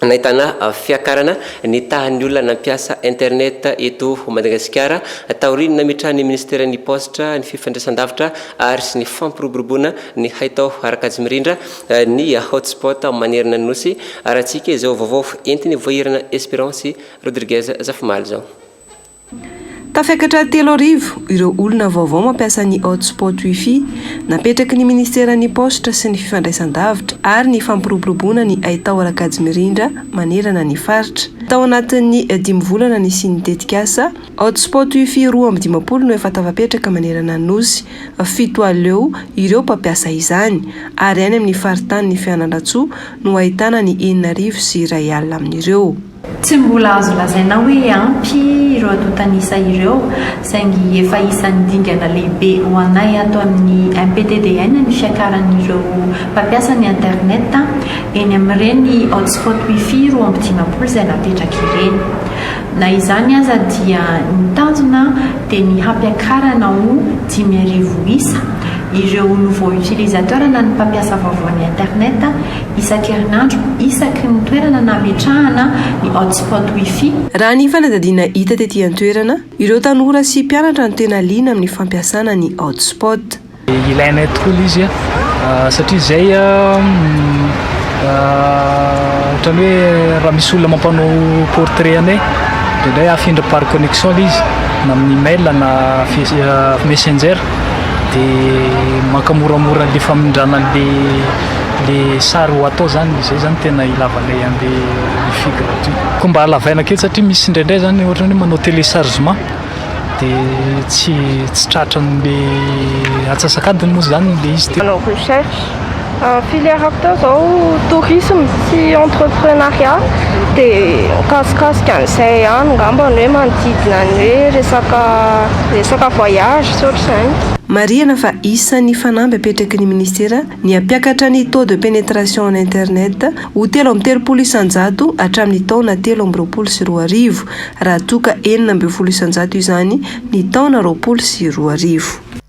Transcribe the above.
nahitana fiakarana ny tahan'ny olona nampiasa internet eto Madagasikara taorinina mitrany ministera ny postra ny fifandraisan-davitra ary sy ny fampiroboroboana ny haitao arakajy mirindra ny hotspot manerana ny nosy aratsika izao vaovao entiny voahirana Espérance Rodriguez Zafimaly zao. Tafiakatra 3 arivo ireo olona vaovao mampiasa ny hotspot wifi napetraky ny ministeran'ny postra sy ny fifandraisan-davitra ary ny fampiroboroboana ny haitao arakajy mirindra manerana ny faritra. Tao anatin'ny 5 volana ny sy ny tetikasa hotspot wifi 220 no efa tafapetraka manerana ny nosy 7 aleo ireo mpampiasa izany ary any amin'ny faritany ny Fianarantsoa no ahitana ny 4 sy 1 alina amin'ireo. Tsy mbola azo lazaina hoe ampy ireo ato tanisa ireo saingy efa isan'ny dingana lehibe ho anay ato amin'ny MPTDN ny fiakaran'ireo mpampiasa ny internet eny amin'ireny hotspot wifi 250 izay napetraka ireny. Na izany aza dia ny tanjona dia ny hampiakarana ho 5,000 isa ireo nouveau utilisateur na ny mpampiasa vaovao ny internet isan-kerinandro isaky ny toerana nametrahana ny hotspot wifi. Raha ny fanadadiana hita tetỳ an-toerana ireo tanora sy mpianatra no tena liana amin'ny fampiasana ny hotspot. Ilaina tokoa izy satria izay ohatrany hoe raha misy olona mampanao portrait anay dia afindra par connexion izy na amin'ny email na messenger dia makamoramora le famindrana le sary ho atao zany izay zany tena ilavanay an'le figra ty. Koa mba halavaina kely satria misy indraindray zany ohatrany hoe manao téléchargement dia tsy tratra n'le atsasakadiny moa zany le izy. Manao recherche filière atao zao tourisme sy entrepreneuriat dia mikasikasika an'izay ihany ngambany hoe manodidina ny hoe resaka voyage sy ohatr'izany. Mariana fa isan'ny fanamby apetraky ny ministera ny ampiakatra ny taux de pénétration en internet ho 3,30 isan-jato hatramin'ny taona 2022 raha toka 4,20 isan-jato izany ny taona 2022.